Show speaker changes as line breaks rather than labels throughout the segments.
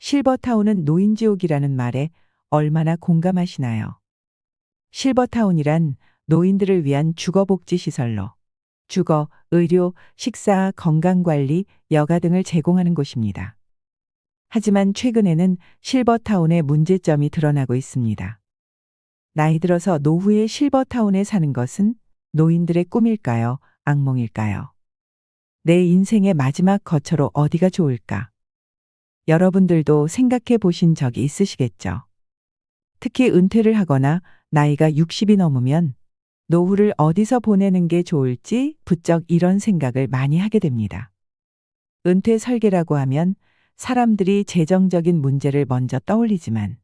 실버타운은 노인지옥이라는 말에 얼마나 공감하시나요? 실버타운이란 노인들을 위한 주거복지시설로 주거, 의료, 식사, 건강관리, 여가 등을 제공하는 곳입니다. 하지만 최근에는 실버타운의 문제점이 드러나고 있습니다. 나이 들어서 노후의 실버타운에 사는 것은 노인들의 꿈일까요? 악몽일까요? 내 인생의 마지막 거처로 어디가 좋을까? 여러분들도 생각해 보신 적이 있으시겠죠? 특히 은퇴를 하거나 나이가 60이 넘으면 노후를 어디서 보내는 게 좋을지 부쩍 이런 생각을 많이 하게 됩니다. 은퇴 설계라고 하면 사람들이 재정적인 문제를 먼저 떠올리지만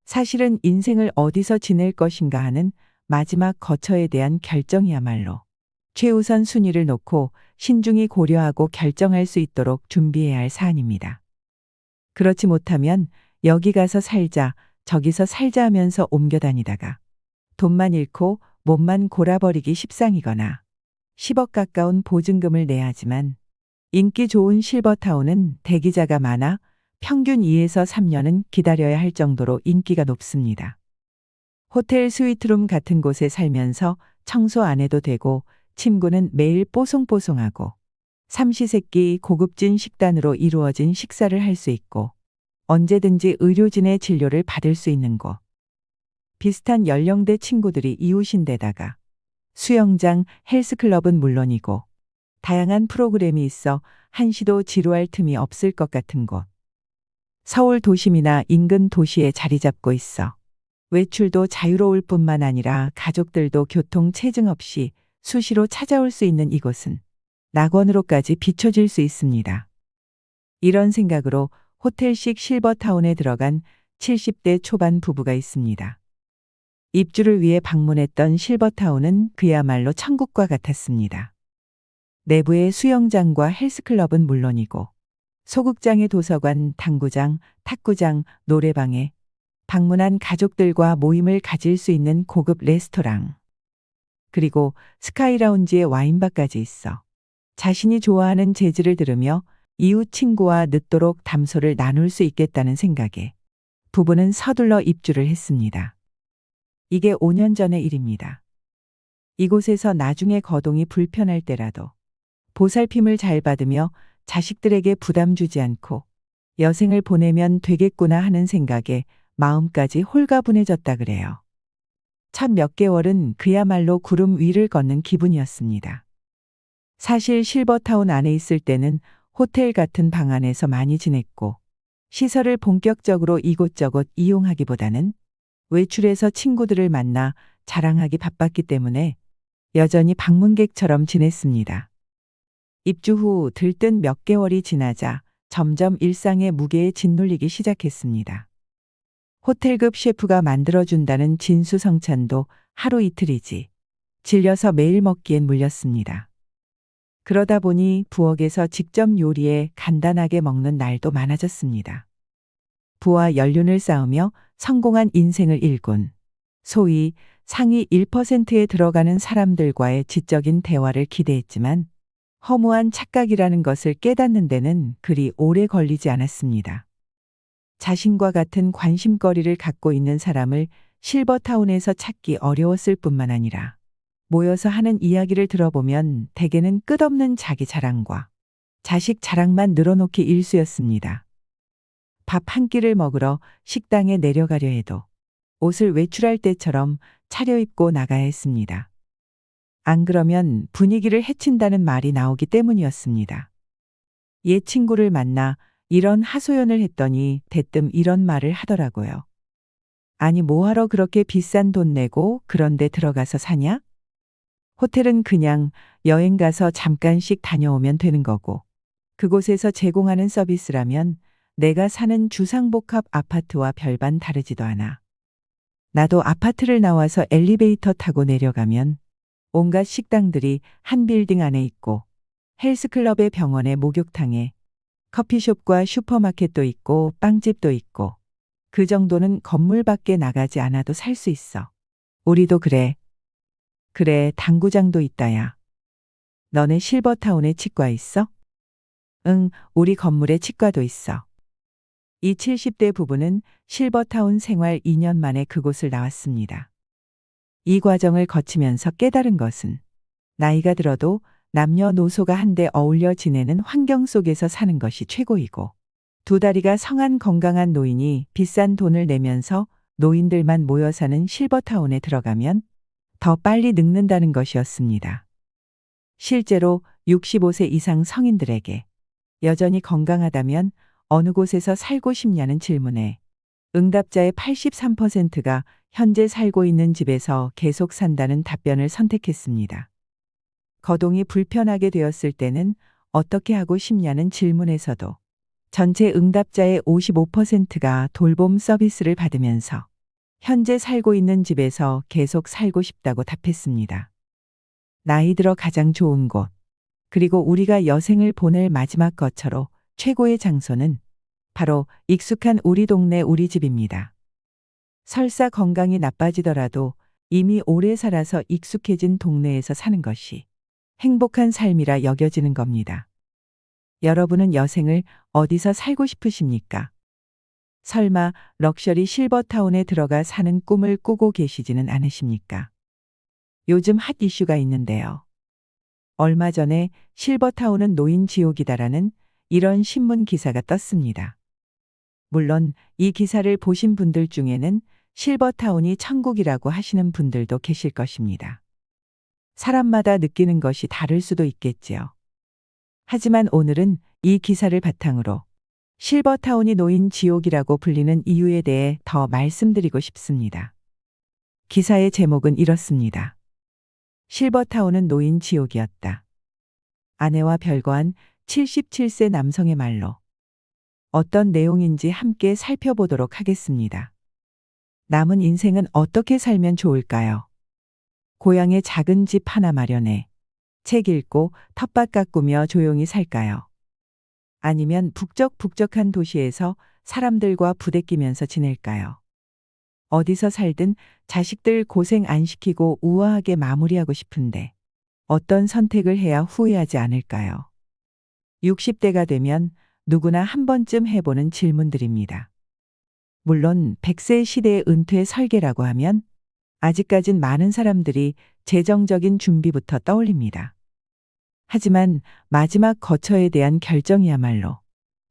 사실은 인생을 어디서 지낼 것인가 하는 마지막 거처에 대한 결정이야말로 최우선 순위를 놓고 신중히 고려하고 결정할 수 있도록 준비해야 할 사안입니다. 그렇지 못하면 여기 가서 살자, 저기서 살자 하면서 옮겨 다니다가 돈만 잃고 몸만 골아버리기 십상이거나 10억 가까운 보증금을 내야 하지만 인기 좋은 실버타운은 대기자가 많아 평균 2에서 3년은 기다려야 할 정도로 인기가 높습니다. 호텔 스위트룸 같은 곳에 살면서 청소 안 해도 되고 침구는 매일 뽀송뽀송하고 삼시세끼 고급진 식단으로 이루어진 식사를 할 수 있고 언제든지 의료진의 진료를 받을 수 있는 곳. 비슷한 연령대 친구들이 이웃인 데다가 수영장, 헬스클럽은 물론이고 다양한 프로그램이 있어 한시도 지루할 틈이 없을 것 같은 곳. 서울 도심이나 인근 도시에 자리 잡고 있어 외출도 자유로울 뿐만 아니라 가족들도 교통 체증 없이 수시로 찾아올 수 있는 이곳은 낙원으로까지 비춰질 수 있습니다. 이런 생각으로 호텔식 실버타운에 들어간 70대 초반 부부가 있습니다. 입주를 위해 방문했던 실버타운은 그야말로 천국과 같았습니다. 내부의 수영장과 헬스클럽은 물론이고 소극장의 도서관, 당구장, 탁구장, 노래방에 방문한 가족들과 모임을 가질 수 있는 고급 레스토랑, 그리고 스카이라운지의 와인바까지 있어 자신이 좋아하는 재즈를 들으며 이웃 친구와 늦도록 담소를 나눌 수 있겠다는 생각에 부부는 서둘러 입주를 했습니다. 이게 5년 전의 일입니다. 이곳에서 나중에 거동이 불편할 때라도 보살핌을 잘 받으며 자식들에게 부담 주지 않고 여생을 보내면 되겠구나 하는 생각에 마음까지 홀가분해졌다 그래요. 첫 몇 개월은 그야말로 구름 위를 걷는 기분이었습니다. 사실 실버타운 안에 있을 때는 호텔 같은 방 안에서 많이 지냈고 시설을 본격적으로 이곳저곳 이용하기보다는 외출해서 친구들을 만나 자랑하기 바빴기 때문에 여전히 방문객처럼 지냈습니다. 입주 후 들뜬 몇 개월이 지나자 점점 일상의 무게에 짓눌리기 시작했습니다. 호텔급 셰프가 만들어준다는 진수성찬도 하루 이틀이지 질려서 매일 먹기엔 물렸습니다. 그러다 보니 부엌에서 직접 요리해 간단하게 먹는 날도 많아졌습니다. 부와 연륜을 쌓으며 성공한 인생을 일군 소위 상위 1%에 들어가는 사람들과의 지적인 대화를 기대했지만 허무한 착각이라는 것을 깨닫는 데는 그리 오래 걸리지 않았습니다. 자신과 같은 관심거리를 갖고 있는 사람을 실버타운에서 찾기 어려웠을 뿐만 아니라 모여서 하는 이야기를 들어보면 대개는 끝없는 자기 자랑과 자식 자랑만 늘어놓기 일쑤였습니다. 밥 한 끼를 먹으러 식당에 내려가려 해도 옷을 외출할 때처럼 차려입고 나가야 했습니다. 안 그러면 분위기를 해친다는 말이 나오기 때문이었습니다. 옛 친구를 만나 이런 하소연을 했더니 대뜸 이런 말을 하더라고요. 아니 뭐하러 그렇게 비싼 돈 내고 그런 데 들어가서 사냐? 호텔은 그냥 여행 가서 잠깐씩 다녀오면 되는 거고 그곳에서 제공하는 서비스라면 내가 사는 주상복합 아파트와 별반 다르지도 않아. 나도 아파트를 나와서 엘리베이터 타고 내려가면 온갖 식당들이 한 빌딩 안에 있고 헬스클럽의 병원에 목욕탕에 커피숍과 슈퍼마켓도 있고 빵집도 있고 그 정도는 건물 밖에 나가지 않아도 살 수 있어. 우리도 그래. 그래, 당구장도 있다야. 너네 실버타운에 치과 있어? 응, 우리 건물에 치과도 있어. 이 70대 부부는 실버타운 생활 2년 만에 그곳을 나왔습니다. 이 과정을 거치면서 깨달은 것은 나이가 들어도 남녀노소가 한데 어울려 지내는 환경 속에서 사는 것이 최고이고, 두 다리가 성한 건강한 노인이 비싼 돈을 내면서 노인들만 모여 사는 실버타운에 들어가면 더 빨리 늙는다는 것이었습니다. 실제로 65세 이상 성인들에게 여전히 건강하다면 어느 곳에서 살고 싶냐는 질문에 응답자의 83%가 현재 살고 있는 집에서 계속 산다는 답변을 선택했습니다. 거동이 불편하게 되었을 때는 어떻게 하고 싶냐는 질문에서도 전체 응답자의 55%가 돌봄 서비스를 받으면서 현재 살고 있는 집에서 계속 살고 싶다고 답했습니다. 나이 들어 가장 좋은 곳, 그리고 우리가 여생을 보낼 마지막 거처로 최고의 장소는 바로 익숙한 우리 동네 우리 집입니다. 설사 건강이 나빠지더라도 이미 오래 살아서 익숙해진 동네에서 사는 것이 행복한 삶이라 여겨지는 겁니다. 여러분은 여생을 어디서 살고 싶으십니까? 설마 럭셔리 실버타운에 들어가 사는 꿈을 꾸고 계시지는 않으십니까? 요즘 핫 이슈가 있는데요. 얼마 전에 실버타운은 노인 지옥이다라는 이런 신문 기사가 떴습니다. 물론 이 기사를 보신 분들 중에는 실버타운이 천국이라고 하시는 분들도 계실 것입니다. 사람마다 느끼는 것이 다를 수도 있겠지요. 하지만 오늘은 이 기사를 바탕으로 실버타운이 노인 지옥이라고 불리는 이유에 대해 더 말씀드리고 싶습니다. 기사의 제목은 이렇습니다. 실버타운은 노인 지옥이었다. 아내와 별거한 77세 남성의 말로. 어떤 내용인지 함께 살펴보도록 하겠습니다. 남은 인생은 어떻게 살면 좋을까요? 고향에 작은 집 하나 마련해 책 읽고 텃밭 가꾸며 조용히 살까요? 아니면 북적북적한 도시에서 사람들과 부대끼면서 지낼까요? 어디서 살든 자식들 고생 안 시키고 우아하게 마무리하고 싶은데 어떤 선택을 해야 후회하지 않을까요? 60대가 되면 누구나 한 번쯤 해보는 질문들입니다. 물론 100세 시대의 은퇴 설계라고 하면 아직까진 많은 사람들이 재정적인 준비부터 떠올립니다. 하지만 마지막 거처에 대한 결정이야말로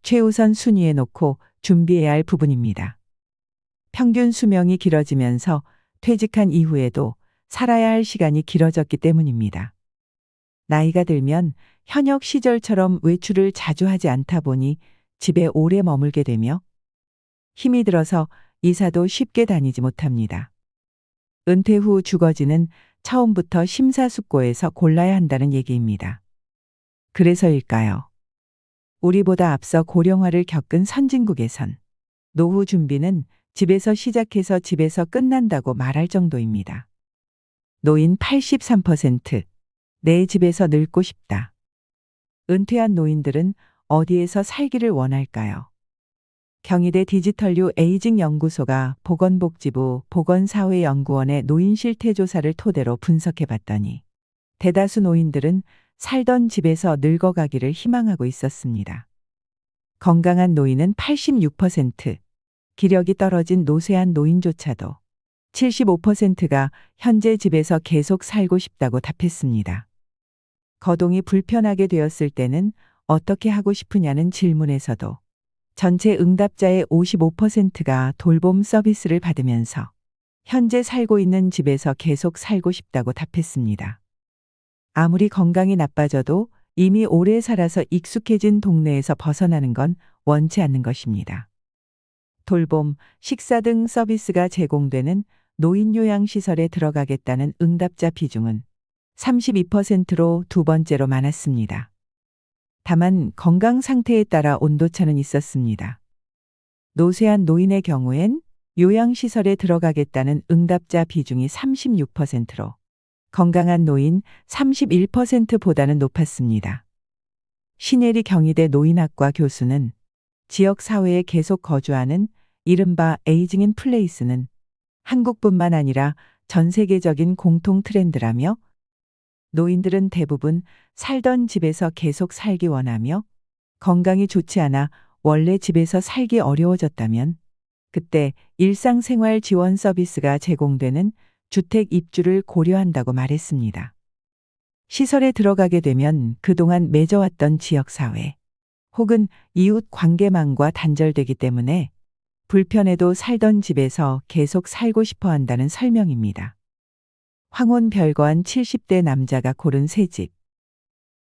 최우선 순위에 놓고 준비해야 할 부분입니다. 평균 수명이 길어지면서 퇴직한 이후에도 살아야 할 시간이 길어졌기 때문입니다. 나이가 들면 현역 시절처럼 외출을 자주 하지 않다 보니 집에 오래 머물게 되며 힘이 들어서 이사도 쉽게 다니지 못합니다. 은퇴 후 주거지는 처음부터 심사숙고해서 골라야 한다는 얘기입니다. 그래서일까요? 우리보다 앞서 고령화를 겪은 선진국에선 노후 준비는 집에서 시작해서 집에서 끝난다고 말할 정도입니다. 노인 83%, 내 집에서 늙고 싶다. 은퇴한 노인들은 어디에서 살기를 원할까요? 경희대 디지털 에이징 연구소가 보건복지부 보건사회연구원의 노인 실태조사를 토대로 분석해봤더니 대다수 노인들은 살던 집에서 늙어가기를 희망하고 있었습니다. 건강한 노인은 86%, 기력이 떨어진 노쇠한 노인조차도 75%가 현재 집에서 계속 살고 싶다고 답했습니다. 거동이 불편하게 되었을 때는 어떻게 하고 싶으냐는 질문에서도 전체 응답자의 55%가 돌봄 서비스를 받으면서 현재 살고 있는 집에서 계속 살고 싶다고 답했습니다. 아무리 건강이 나빠져도 이미 오래 살아서 익숙해진 동네에서 벗어나는 건 원치 않는 것입니다. 돌봄, 식사 등 서비스가 제공되는 노인요양시설에 들어가겠다는 응답자 비중은 32%로 두 번째로 많았습니다. 다만 건강 상태에 따라 온도차는 있었습니다. 노쇠한 노인의 경우엔 요양시설에 들어가겠다는 응답자 비중이 36%로 건강한 노인 31%보다는 높았습니다. 신예리 경희대 노인학과 교수는 지역사회에 계속 거주하는 이른바 에이징 인 플레이스는 한국뿐만 아니라 전 세계적인 공통 트렌드라며 노인들은 대부분 살던 집에서 계속 살기 원하며 건강이 좋지 않아 원래 집에서 살기 어려워졌다면 그때 일상생활 지원 서비스가 제공되는 주택 입주를 고려한다고 말했습니다. 시설에 들어가게 되면 그동안 맺어왔던 지역사회 혹은 이웃 관계망과 단절되기 때문에 불편해도 살던 집에서 계속 살고 싶어 한다는 설명입니다. 황혼 별거한 70대 남자가 고른 새 집.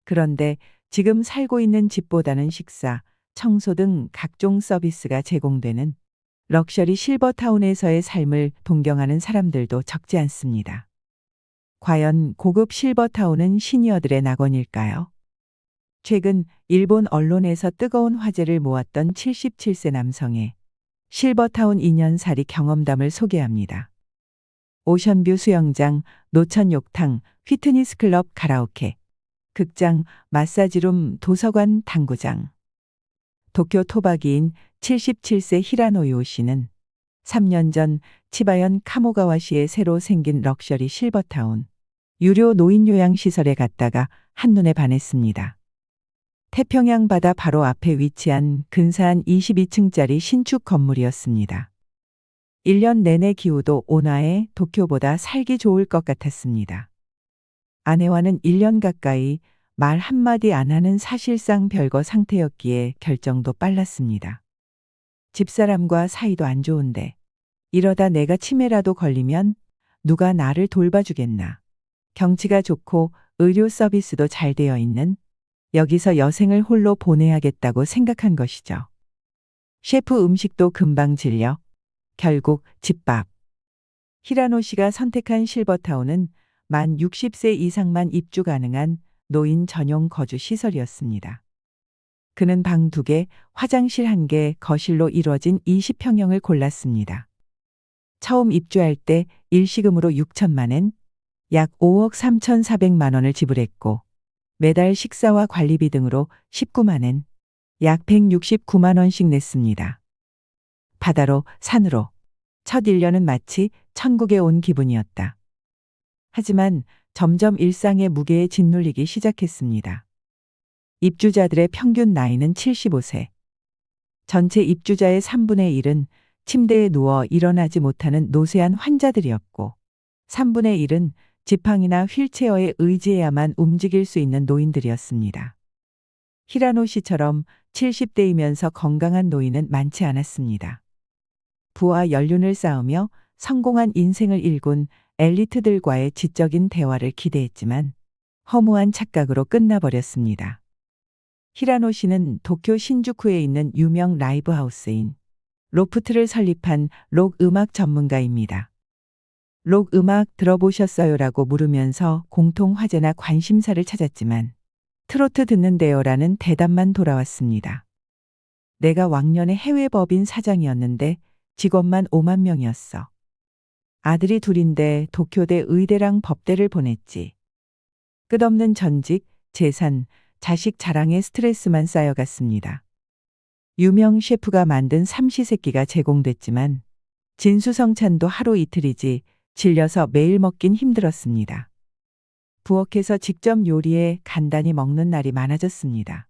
그런데 지금 살고 있는 집보다는 식사, 청소 등 각종 서비스가 제공되는 럭셔리 실버타운에서의 삶을 동경하는 사람들도 적지 않습니다. 과연 고급 실버타운은 시니어들의 낙원일까요? 최근 일본 언론에서 뜨거운 화제를 모았던 77세 남성의 실버타운 2년살이 경험담을 소개합니다. 오션뷰 수영장, 노천 욕탕, 피트니스 클럽 가라오케, 극장, 마사지룸, 도서관, 당구장. 도쿄 토박이인 77세 히라노요 씨는 3년 전 치바현 카모가와시에 새로 생긴 럭셔리 실버타운 유료 노인 요양시설에 갔다가 한눈에 반했습니다. 태평양 바다 바로 앞에 위치한 근사한 22층짜리 신축 건물이었습니다. 1년 내내 기후도 온화해 도쿄보다 살기 좋을 것 같았습니다. 아내와는 1년 가까이 말 한마디 안 하는 사실상 별거 상태였기에 결정도 빨랐습니다. 집사람과 사이도 안 좋은데 이러다 내가 치매라도 걸리면 누가 나를 돌봐주겠나. 경치가 좋고 의료 서비스도 잘 되어 있는 여기서 여생을 홀로 보내야겠다고 생각한 것이죠. 셰프 음식도 금방 질려 결국 집밥. 히라노 씨가 선택한 실버타운은 만 60세 이상만 입주 가능한 노인 전용 거주 시설이었습니다. 그는 방 2개, 화장실 1개, 거실로 이루어진 20평형을 골랐습니다. 처음 입주할 때 일시금으로 6천만 엔, 약 5억 3,400만 원을 지불했고 매달 식사와 관리비 등으로 19만 엔, 약 169만 원씩 냈습니다. 바다로 산으로 첫 1년은 마치 천국에 온 기분이었다. 하지만 점점 일상의 무게에 짓눌리기 시작했습니다. 입주자들의 평균 나이는 75세. 전체 입주자의 3분의 1은 침대에 누워 일어나지 못하는 노쇠한 환자들이었고 3분의 1은 지팡이나 휠체어에 의지해야만 움직일 수 있는 노인들이었습니다. 히라노 씨처럼 70대이면서 건강한 노인은 많지 않았습니다. 부와 연륜을 쌓으며 성공한 인생을 일군 엘리트들과의 지적인 대화를 기대했지만 허무한 착각으로 끝나버렸습니다. 히라노 씨는 도쿄 신주쿠에 있는 유명 라이브 하우스인 로프트를 설립한 록 음악 전문가입니다. 록 음악 들어보셨어요라고 물으면서 공통 화제나 관심사를 찾았지만 트로트 듣는데요라는 대답만 돌아왔습니다. 내가 왕년에 해외 법인 사장이었는데 직원만 5만 명이었어. 아들이 2인데 도쿄대 의대랑 법대를 보냈지. 끝없는 전직, 재산, 자식 자랑에 스트레스만 쌓여갔습니다. 유명 셰프가 만든 삼시세끼가 제공됐지만 진수성찬도 하루 이틀이지 질려서 매일 먹긴 힘들었습니다. 부엌에서 직접 요리해 간단히 먹는 날이 많아졌습니다.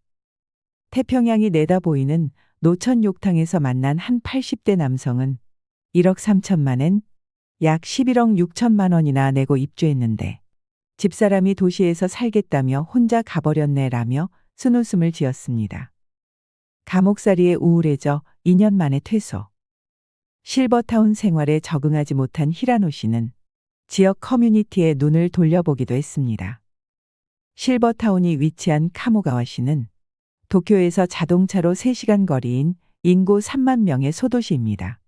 태평양이 내다보이는 노천 욕탕에서 만난 한 80대 남성은 1억 3천만 엔, 약 11억 6천만 원이나 내고 입주했는데 집사람이 도시에서 살겠다며 혼자 가버렸네라며 쓴웃음을 지었습니다. 감옥살이에 우울해져 2년 만에 퇴소. 실버타운 생활에 적응하지 못한 히라노 씨는 지역 커뮤니티에 눈을 돌려보기도 했습니다. 실버타운이 위치한 카모가와시는 도쿄에서 자동차로 3시간 거리인 인구 3만 명의 소도시입니다.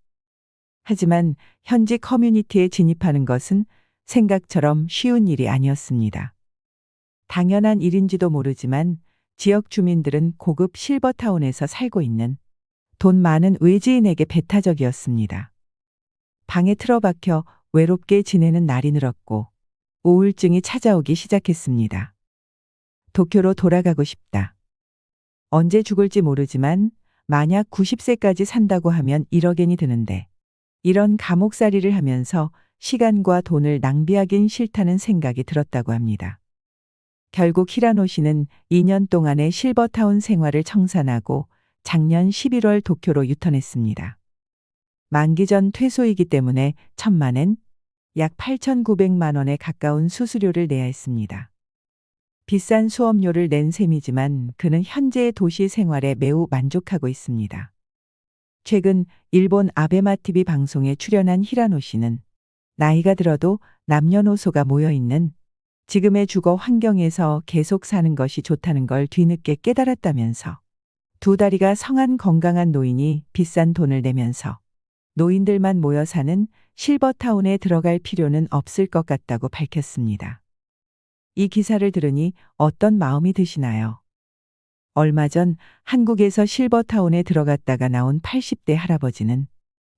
하지만 현지 커뮤니티에 진입하는 것은 생각처럼 쉬운 일이 아니었습니다. 당연한 일인지도 모르지만 지역 주민들은 고급 실버타운에서 살고 있는 돈 많은 외지인에게 배타적이었습니다. 방에 틀어박혀 외롭게 지내는 날이 늘었고 우울증이 찾아오기 시작했습니다. 도쿄로 돌아가고 싶다. 언제 죽을지 모르지만 만약 90세까지 산다고 하면 1억 엔이 드는데 이런 감옥살이를 하면서 시간과 돈을 낭비하긴 싫다는 생각이 들었다고 합니다. 결국 히라노 씨는 2년 동안의 실버타운 생활을 청산하고 작년 11월 도쿄로 유턴했습니다. 만기 전 퇴소이기 때문에 1,000만 엔, 약 8,900만 원에 가까운 수수료를 내야 했습니다. 비싼 수업료를 낸 셈이지만 그는 현재의 도시 생활에 매우 만족하고 있습니다. 최근 일본 아베마TV 방송에 출연한 히라노 씨는 나이가 들어도 남녀노소가 모여있는 지금의 주거 환경에서 계속 사는 것이 좋다는 걸 뒤늦게 깨달았다면서 두 다리가 성한 건강한 노인이 비싼 돈을 내면서 노인들만 모여 사는 실버타운에 들어갈 필요는 없을 것 같다고 밝혔습니다. 이 기사를 들으니 어떤 마음이 드시나요? 얼마 전 한국에서 실버타운에 들어갔다가 나온 80대 할아버지는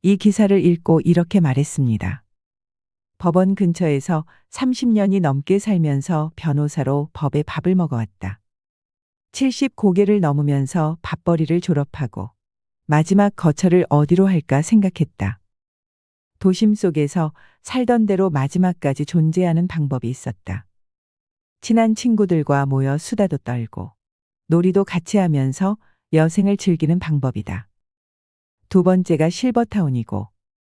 이 기사를 읽고 이렇게 말했습니다. 법원 근처에서 30년이 넘게 살면서 변호사로 법의 밥을 먹어왔다. 70 고개를 넘으면서 밥벌이를 졸업하고 마지막 거처를 어디로 할까 생각했다. 도심 속에서 살던 대로 마지막까지 존재하는 방법이 있었다. 친한 친구들과 모여 수다도 떨고 놀이도 같이 하면서 여생을 즐기는 방법이다. 두 번째가 실버타운이고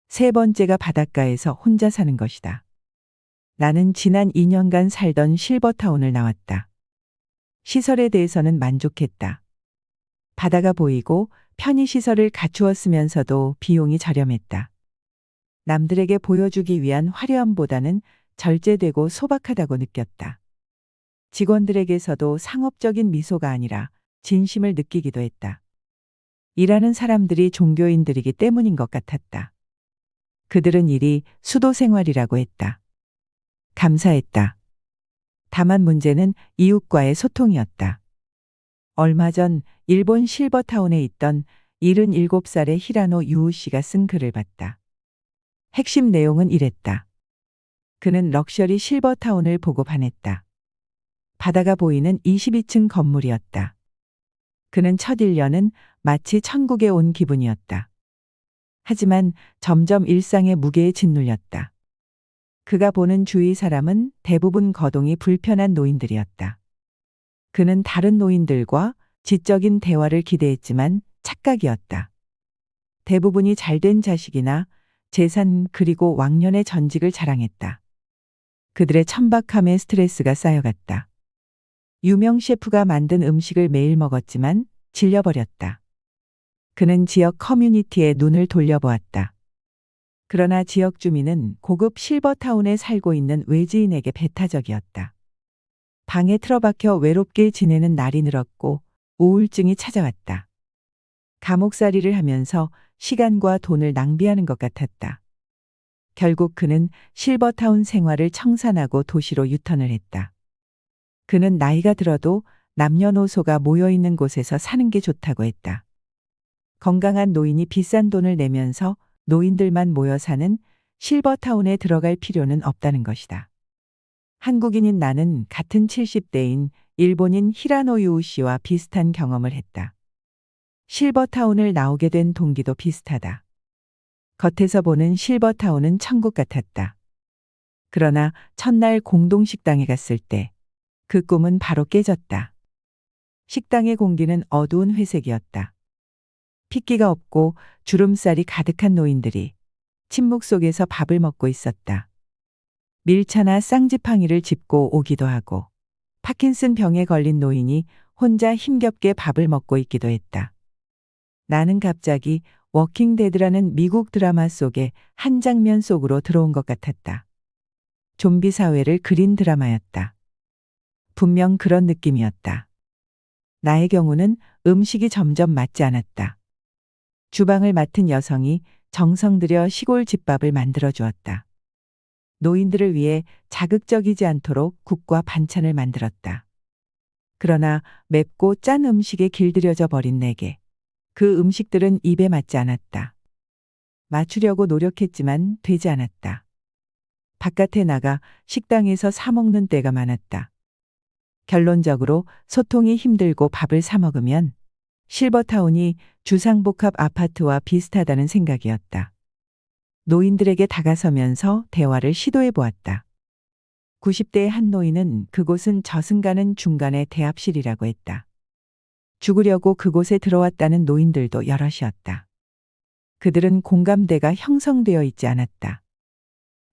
세 번째가 바닷가에서 혼자 사는 것이다. 나는 지난 2년간 살던 실버타운을 나왔다. 시설에 대해서는 만족했다. 바다가 보이고 편의시설을 갖추었으면서도 비용이 저렴했다. 남들에게 보여주기 위한 화려함보다는 절제되고 소박하다고 느꼈다. 직원들에게서도 상업적인 미소가 아니라 진심을 느끼기도 했다. 일하는 사람들이 종교인들이기 때문인 것 같았다. 그들은 일이 수도 생활이라고 했다. 감사했다. 다만 문제는 이웃과의 소통이었다. 얼마 전 일본 실버타운에 있던 77살의 히라노 유우 씨가 쓴 글을 봤다. 핵심 내용은 이랬다. 그는 럭셔리 실버타운을 보고 반했다. 바다가 보이는 22층 건물이었다. 그는 첫 1년은 마치 천국에 온 기분이었다. 하지만 점점 일상의 무게에 짓눌렸다. 그가 보는 주위 사람은 대부분 거동이 불편한 노인들이었다. 그는 다른 노인들과 지적인 대화를 기대했지만 착각이었다. 대부분이 잘된 자식이나 재산 그리고 왕년의 전직을 자랑했다. 그들의 천박함에 스트레스가 쌓여갔다. 유명 셰프가 만든 음식을 매일 먹었지만 질려버렸다. 그는 지역 커뮤니티에 눈을 돌려보았다. 그러나 지역 주민은 고급 실버타운에 살고 있는 외지인에게 배타적이었다. 방에 틀어박혀 외롭게 지내는 날이 늘었고 우울증이 찾아왔다. 감옥살이를 하면서 시간과 돈을 낭비하는 것 같았다. 결국 그는 실버타운 생활을 청산하고 도시로 유턴을 했다. 그는 나이가 들어도 남녀노소가 모여있는 곳에서 사는 게 좋다고 했다. 건강한 노인이 비싼 돈을 내면서 노인들만 모여 사는 실버타운에 들어갈 필요는 없다는 것이다. 한국인인 나는 같은 70대인 일본인 히라노 유우 씨와 비슷한 경험을 했다. 실버타운을 나오게 된 동기도 비슷하다. 겉에서 보는 실버타운은 천국 같았다. 그러나 첫날 공동식당에 갔을 때 그 꿈은 바로 깨졌다. 식당의 공기는 어두운 회색이었다. 핏기가 없고 주름살이 가득한 노인들이 침묵 속에서 밥을 먹고 있었다. 밀차나 쌍지팡이를 짚고 오기도 하고 파킨슨 병에 걸린 노인이 혼자 힘겹게 밥을 먹고 있기도 했다. 나는 갑자기 워킹 데드라는 미국 드라마 속의 한 장면 속으로 들어온 것 같았다. 좀비 사회를 그린 드라마였다. 분명 그런 느낌이었다. 나의 경우는 음식이 점점 맞지 않았다. 주방을 맡은 여성이 정성 들여 시골 집밥을 만들어 주었다. 노인들을 위해 자극적이지 않도록 국과 반찬을 만들었다. 그러나 맵고 짠 음식에 길들여져 버린 내게 그 음식들은 입에 맞지 않았다. 맞추려고 노력했지만 되지 않았다. 바깥에 나가 식당에서 사 먹는 때가 많았다. 결론적으로 소통이 힘들고 밥을 사 먹으면 실버타운이 주상복합 아파트와 비슷하다는 생각이었다. 노인들에게 다가서면서 대화를 시도해 보았다. 90대의 한 노인은 그곳은 저승 가는 중간의 대합실이라고 했다. 죽으려고 그곳에 들어왔다는 노인들도 여럿이었다. 그들은 공감대가 형성되어 있지 않았다.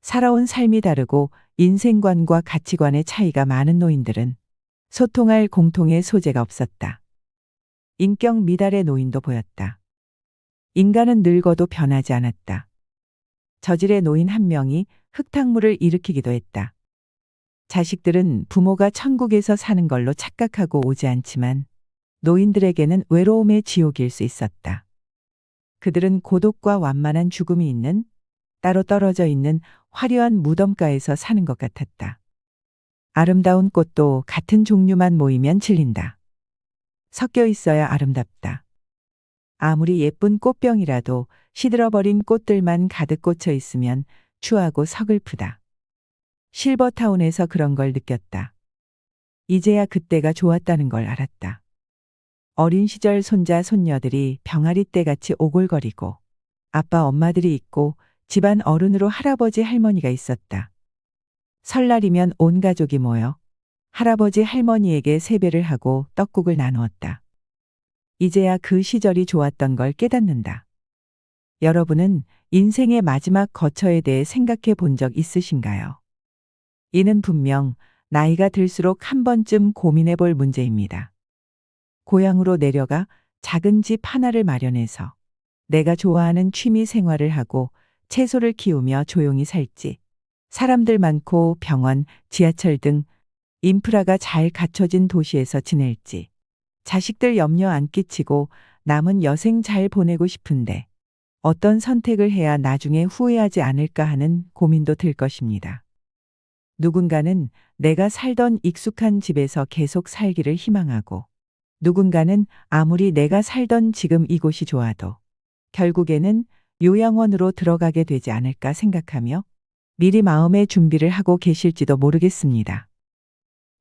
살아온 삶이 다르고 인생관과 가치관의 차이가 많은 노인들은 소통할 공통의 소재가 없었다. 인격 미달의 노인도 보였다. 인간은 늙어도 변하지 않았다. 저질의 노인 한 명이 흙탕물을 일으키기도 했다. 자식들은 부모가 천국에서 사는 걸로 착각하고 오지 않지만 노인들에게는 외로움의 지옥일 수 있었다. 그들은 고독과 완만한 죽음이 있는 따로 떨어져 있는 화려한 무덤가에서 사는 것 같았다. 아름다운 꽃도 같은 종류만 모이면 질린다. 섞여 있어야 아름답다. 아무리 예쁜 꽃병이라도 시들어버린 꽃들만 가득 꽂혀 있으면 추하고 서글프다. 실버타운에서 그런 걸 느꼈다. 이제야 그때가 좋았다는 걸 알았다. 어린 시절 손자 손녀들이 병아리 떼같이 오골거리고 아빠 엄마들이 있고 집안 어른으로 할아버지 할머니가 있었다. 설날이면 온 가족이 모여 할아버지 할머니에게 세배를 하고 떡국을 나누었다. 이제야 그 시절이 좋았던 걸 깨닫는다. 여러분은 인생의 마지막 거처에 대해 생각해 본 적 있으신가요? 이는 분명 나이가 들수록 한 번쯤 고민해 볼 문제입니다. 고향으로 내려가 작은 집 하나를 마련해서 내가 좋아하는 취미 생활을 하고 채소를 키우며 조용히 살지. 사람들 많고 병원, 지하철 등 인프라가 잘 갖춰진 도시에서 지낼지. 자식들 염려 안 끼치고 남은 여생 잘 보내고 싶은데 어떤 선택을 해야 나중에 후회하지 않을까 하는 고민도 들 것입니다. 누군가는 내가 살던 익숙한 집에서 계속 살기를 희망하고 누군가는 아무리 내가 살던 지금 이곳이 좋아도 결국에는 요양원으로 들어가게 되지 않을까 생각하며 미리 마음의 준비를 하고 계실지도 모르겠습니다.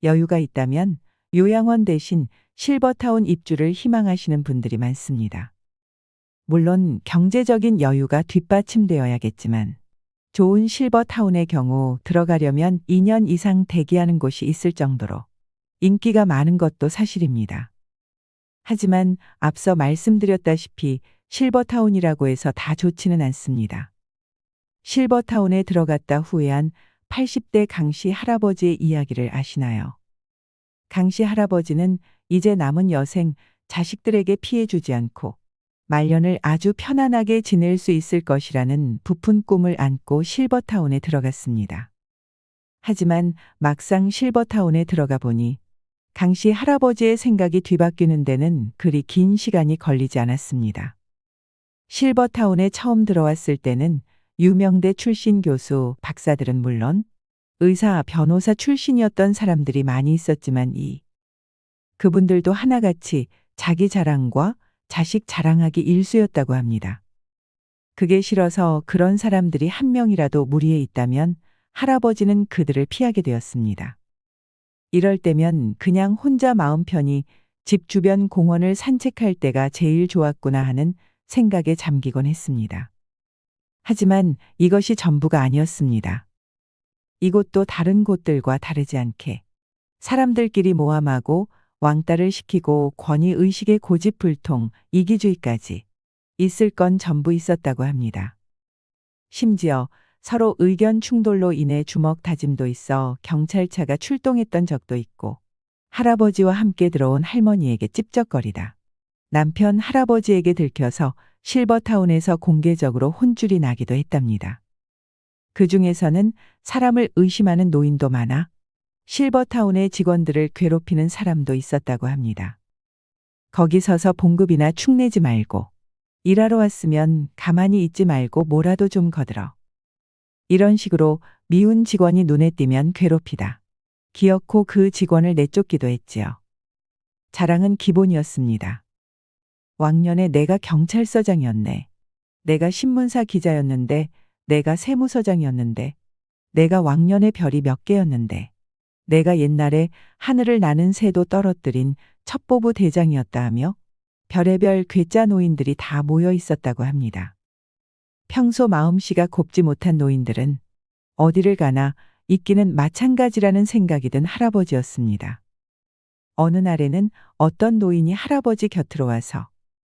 여유가 있다면 요양원 대신 실버타운 입주를 희망하시는 분들이 많습니다. 물론 경제적인 여유가 뒷받침되어야겠지만 좋은 실버타운의 경우 들어가려면 2년 이상 대기하는 곳이 있을 정도로 인기가 많은 것도 사실입니다. 하지만 앞서 말씀드렸다시피 실버타운이라고 해서 다 좋지는 않습니다. 실버타운에 들어갔다 후회한 80대 강씨 할아버지의 이야기를 아시나요? 강씨 할아버지는 이제 남은 여생 자식들에게 피해 주지 않고 말년을 아주 편안하게 지낼 수 있을 것이라는 부푼 꿈을 안고 실버타운에 들어갔습니다. 하지만 막상 실버타운에 들어가 보니 강씨 할아버지의 생각이 뒤바뀌는 데는 그리 긴 시간이 걸리지 않았습니다. 실버타운에 처음 들어왔을 때는 유명대 출신 교수, 박사들은 물론 의사, 변호사 출신이었던 사람들이 많이 있었지만 그분들도 하나같이 자기 자랑과 자식 자랑하기 일쑤였다고 합니다. 그게 싫어서 그런 사람들이 한 명이라도 무리에 있다면 할아버지는 그들을 피하게 되었습니다. 이럴 때면 그냥 혼자 마음 편히 집 주변 공원을 산책할 때가 제일 좋았구나 하는 생각에 잠기곤 했습니다. 하지만 이것이 전부가 아니었습니다. 이곳도 다른 곳들과 다르지 않게 사람들끼리 모함하고 왕따를 시키고 권위의식의 고집불통, 이기주의까지 있을 건 전부 있었다고 합니다. 심지어 서로 의견 충돌로 인해 주먹 다짐도 있어 경찰차가 출동했던 적도 있고 할아버지와 함께 들어온 할머니에게 찝쩍거리다 남편 할아버지에게 들켜서 실버타운에서 공개적으로 혼쭐이 나기도 했답니다. 그 중에서는 사람을 의심하는 노인도 많아 실버타운의 직원들을 괴롭히는 사람도 있었다고 합니다. 거기 서서 봉급이나 축내지 말고 일하러 왔으면 가만히 있지 말고 뭐라도 좀 거들어. 이런 식으로 미운 직원이 눈에 띄면 괴롭히다. 기어코 그 직원을 내쫓기도 했지요. 자랑은 기본이었습니다. 왕년에 내가 경찰서장이었네. 내가 신문사 기자였는데, 내가 세무서장이었는데, 내가 왕년에 별이 몇 개였는데, 내가 옛날에 하늘을 나는 새도 떨어뜨린 첩보부 대장이었다 하며 별의별 괴짜 노인들이 다 모여 있었다고 합니다. 평소 마음씨가 곱지 못한 노인들은 어디를 가나 있기는 마찬가지라는 생각이 든 할아버지였습니다. 어느 날에는 어떤 노인이 할아버지 곁으로 와서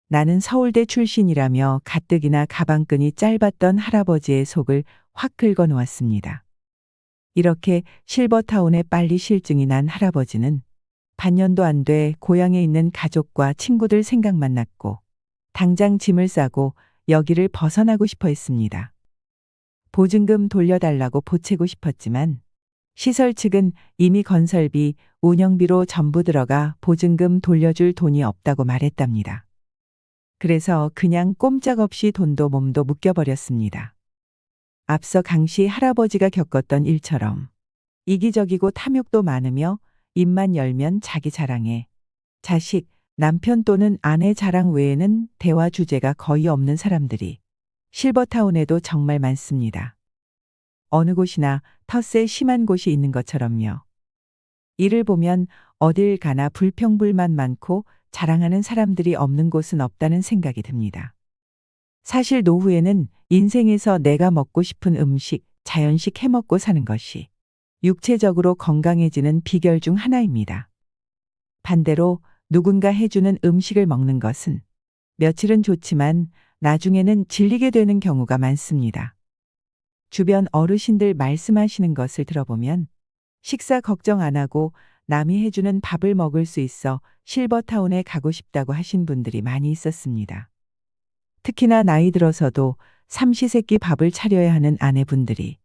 나는 서울대 출신이라며 가뜩이나 가방끈이 짧았던 할아버지의 속을 확 긁어 놓았습니다. 이렇게 실버타운에 빨리 실증이 난 할아버지는 반년도 안 돼 고향에 있는 가족과 친구들 생각만 났고 당장 짐을 싸고 여기를 벗어나고 싶어 했습니다. 보증금 돌려달라고 보채고 싶었지만 시설 측은 이미 건설비, 운영비로 전부 들어가 보증금 돌려줄 돈이 없다고 말했답니다. 그래서 그냥 꼼짝없이 돈도 몸도 묶여버렸습니다. 앞서 강씨 할아버지가 겪었던 일처럼 이기적이고 탐욕도 많으며 입만 열면 자기 자랑에 자식, 남편 또는 아내 자랑 외에는 대화 주제가 거의 없는 사람들이 실버타운에도 정말 많습니다. 어느 곳이나 텃세 심한 곳이 있는 것처럼요. 이를 보면 어딜 가나 불평불만 많고 자랑하는 사람들이 없는 곳은 없다는 생각이 듭니다. 사실 노후에는 인생에서 내가 먹고 싶은 음식, 자연식 해먹고 사는 것이 육체적으로 건강해지는 비결 중 하나입니다. 반대로 누군가 해주는 음식을 먹는 것은 며칠은 좋지만 나중에는 질리게 되는 경우가 많습니다. 주변 어르신들 말씀하시는 것을 들어보면 식사 걱정 안 하고 남이 해주는 밥을 먹을 수 있어 실버타운에 가고 싶다고 하신 분들이 많이 있었습니다. 특히나 나이 들어서도 삼시세끼 밥을 차려야 하는 아내분들이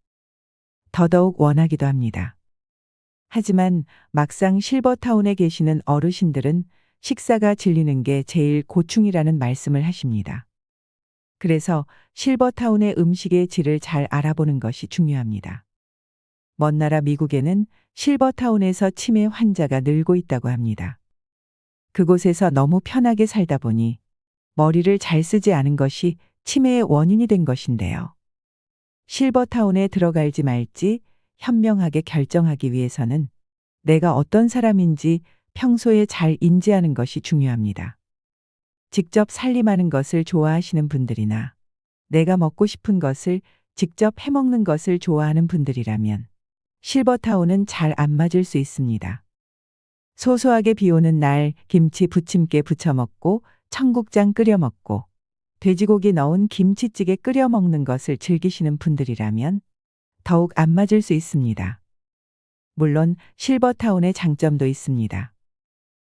더더욱 원하기도 합니다. 하지만 막상 실버타운에 계시는 어르신들은 식사가 질리는 게 제일 고충이라는 말씀을 하십니다. 그래서 실버타운의 음식의 질을 잘 알아보는 것이 중요합니다. 먼 나라 미국에는 실버타운에서 치매 환자가 늘고 있다고 합니다. 그곳에서 너무 편하게 살다 보니 머리를 잘 쓰지 않은 것이 치매의 원인이 된 것인데요. 실버타운에 들어갈지 말지 현명하게 결정하기 위해서는 내가 어떤 사람인지 평소에 잘 인지하는 것이 중요합니다. 직접 살림하는 것을 좋아하시는 분들이나 내가 먹고 싶은 것을 직접 해먹는 것을 좋아하는 분들이라면 실버타운은 잘 안 맞을 수 있습니다. 소소하게 비 오는 날 김치 부침개 부쳐 먹고 청국장 끓여 먹고 돼지고기 넣은 김치찌개 끓여 먹는 것을 즐기시는 분들이라면 더욱 안 맞을 수 있습니다. 물론 실버타운의 장점도 있습니다.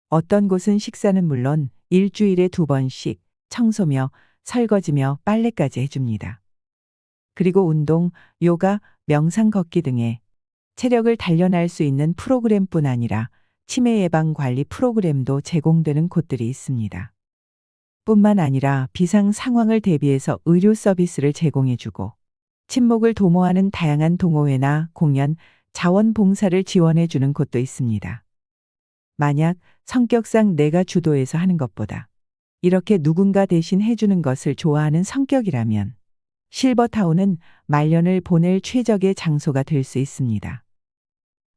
어떤 곳은 식사는 물론 일주일에 2번씩 청소며 설거지며 빨래까지 해줍니다. 그리고 운동, 요가, 명상 걷기 등의 체력을 단련할 수 있는 프로그램뿐 아니라 치매 예방 관리 프로그램도 제공되는 곳들이 있습니다. 뿐만 아니라 비상 상황을 대비해서 의료 서비스를 제공해주고 친목을 도모하는 다양한 동호회나 공연, 자원봉사를 지원해주는 곳도 있습니다. 만약 성격상 내가 주도해서 하는 것보다 이렇게 누군가 대신 해주는 것을 좋아하는 성격이라면 실버타운은 말년을 보낼 최적의 장소가 될 수 있습니다.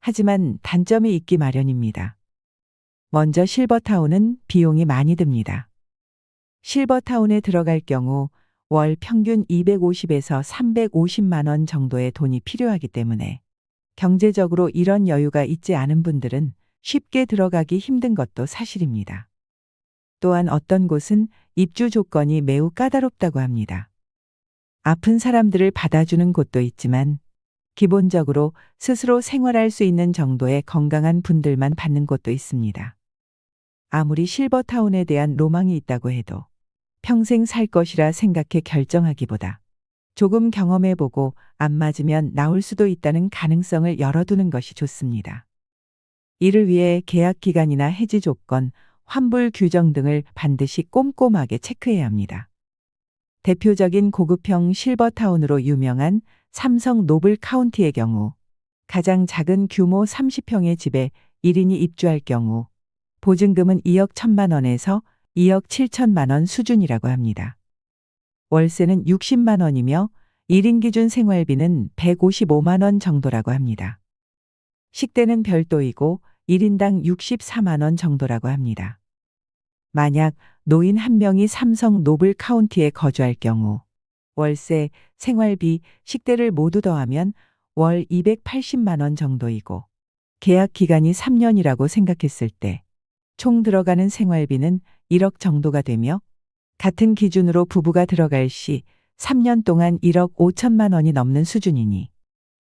하지만 단점이 있기 마련입니다. 먼저 실버타운은 비용이 많이 듭니다. 실버타운에 들어갈 경우 월 평균 250에서 350만 원 정도의 돈이 필요하기 때문에 경제적으로 이런 여유가 있지 않은 분들은 쉽게 들어가기 힘든 것도 사실입니다. 또한 어떤 곳은 입주 조건이 매우 까다롭다고 합니다. 아픈 사람들을 받아주는 곳도 있지만 기본적으로 스스로 생활할 수 있는 정도의 건강한 분들만 받는 곳도 있습니다. 아무리 실버타운에 대한 로망이 있다고 해도 평생 살 것이라 생각해 결정하기보다 조금 경험해보고 안 맞으면 나올 수도 있다는 가능성을 열어두는 것이 좋습니다. 이를 위해 계약 기간이나 해지 조건, 환불 규정 등을 반드시 꼼꼼하게 체크해야 합니다. 대표적인 고급형 실버타운으로 유명한 삼성 노블 카운티의 경우 가장 작은 규모 30평의 집에 1인이 입주할 경우 보증금은 2억 1천만 원에서 2억 7천만 원 수준이라고 합니다. 월세는 60만 원이며 1인 기준 생활비는 155만 원 정도라고 합니다. 식대는 별도이고 1인당 64만 원 정도라고 합니다. 만약 노인 한 명이 삼성 노블 카운티에 거주할 경우 월세, 생활비, 식대를 모두 더하면 월 280만 원 정도이고 계약 기간이 3년이라고 생각했을 때 총 들어가는 생활비는 1억 정도가 되며 같은 기준으로 부부가 들어갈 시 3년 동안 1억 5천만 원이 넘는 수준이니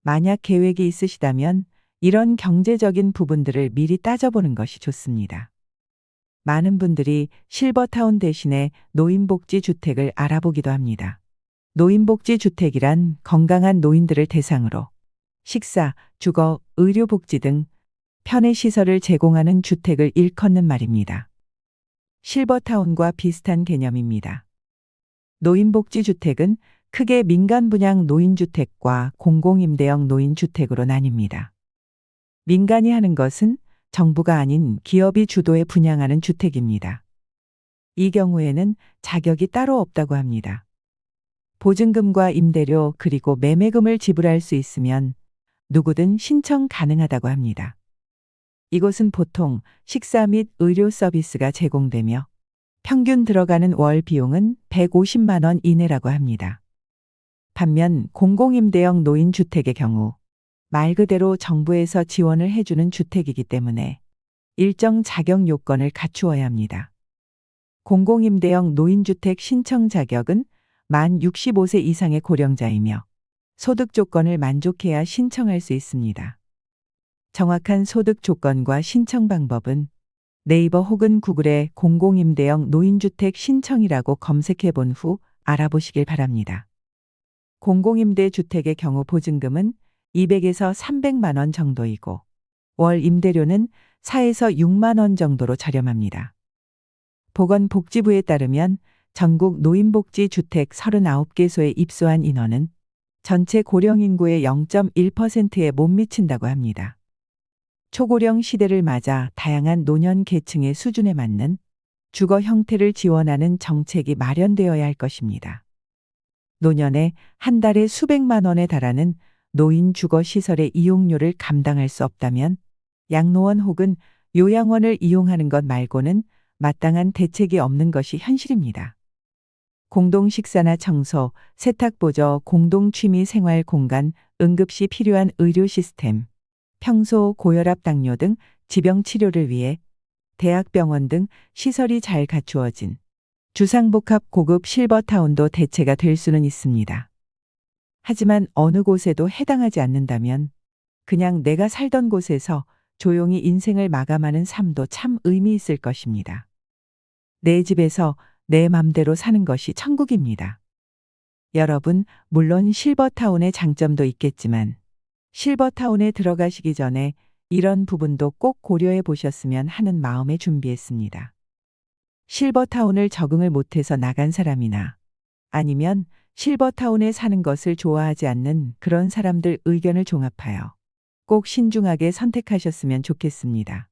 만약 계획이 있으시다면 이런 경제적인 부분들을 미리 따져보는 것이 좋습니다. 많은 분들이 실버타운 대신에 노인복지 주택을 알아보기도 합니다. 노인복지 주택이란 건강한 노인들을 대상으로 식사, 주거, 의료복지 등 편의시설을 제공하는 주택을 일컫는 말입니다. 실버타운과 비슷한 개념입니다. 노인복지 주택은 크게 민간 분양 노인주택과 공공임대형 노인주택으로 나뉩니다. 민간이 하는 것은 정부가 아닌 기업이 주도해 분양하는 주택입니다. 이 경우에는 자격이 따로 없다고 합니다. 보증금과 임대료 그리고 매매금을 지불할 수 있으면 누구든 신청 가능하다고 합니다. 이곳은 보통 식사 및 의료 서비스가 제공되며 평균 들어가는 월 비용은 150만 원 이내라고 합니다. 반면 공공임대형 노인주택의 경우 말 그대로 정부에서 지원을 해주는 주택이기 때문에 일정 자격 요건을 갖추어야 합니다. 공공임대형 노인주택 신청 자격은 만 65세 이상의 고령자이며 소득 조건을 만족해야 신청할 수 있습니다. 정확한 소득 조건과 신청 방법은 네이버 혹은 구글에 공공임대형 노인주택 신청이라고 검색해 본 후 알아보시길 바랍니다. 공공임대 주택의 경우 보증금은 200에서 300만 원 정도이고 월 임대료는 4에서 6만 원 정도로 저렴합니다. 보건복지부에 따르면 전국 노인복지 주택 39개소에 입소한 인원은 전체 고령 인구의 0.1%에 못 미친다고 합니다. 초고령 시대를 맞아 다양한 노년 계층의 수준에 맞는 주거 형태를 지원하는 정책이 마련되어야 할 것입니다. 노년에 한 달에 수백만 원에 달하는 노인 주거 시설의 이용료를 감당할 수 없다면 양로원 혹은 요양원을 이용하는 것 말고는 마땅한 대책이 없는 것이 현실입니다. 공동 식사나 청소, 세탁 보조, 공동 취미 생활 공간, 응급시 필요한 의료 시스템, 평소 고혈압 당뇨 등 지병 치료를 위해 대학병원 등 시설이 잘 갖추어진 주상복합 고급 실버타운도 대체가 될 수는 있습니다. 하지만 어느 곳에도 해당하지 않는다면 그냥 내가 살던 곳에서 조용히 인생을 마감하는 삶도 참 의미 있을 것입니다. 내 집에서 내 맘대로 사는 것이 천국입니다. 여러분, 물론 실버타운의 장점도 있겠지만 실버타운에 들어가시기 전에 이런 부분도 꼭 고려해 보셨으면 하는 마음에 준비했습니다. 실버타운을 적응을 못해서 나간 사람이나 아니면 실버타운에 사는 것을 좋아하지 않는 그런 사람들 의견을 종합하여 꼭 신중하게 선택하셨으면 좋겠습니다.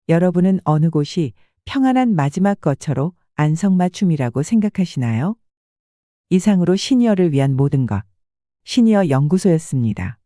여러분은 어느 곳이 평안한 마지막 거처로 안성맞춤이라고 생각하시나요? 이상으로 시니어를 위한 모든 것, 시니어 연구소였습니다.